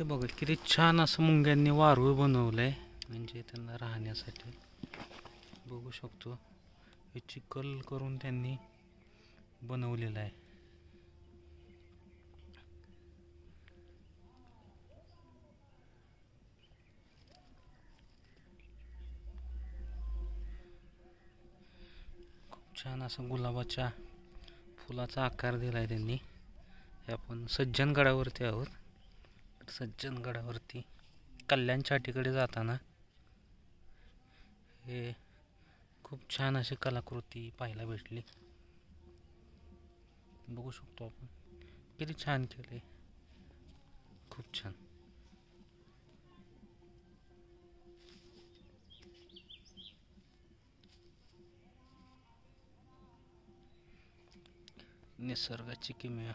हे बघा किती छान असं मुंग्यांनी वारूळ बनवलंय, म्हणजे त्यांना राहण्यासाठी. बघू शकतो हे चिखल करून त्यांनी बनवलेलं आहे. खूप छान असं गुलाबाच्या फुलाचा आकार दिलाय त्यांनी. हे आपण सज्जनगडावरती आहोत. सज्जनगडावरती कल्याण छाटीकडे जाताना हे खूप छान अशी कलाकृती पाहायला भेटली. बघू शकतो आपण किती छान केले, खूप छान. निसर्गाची किमया.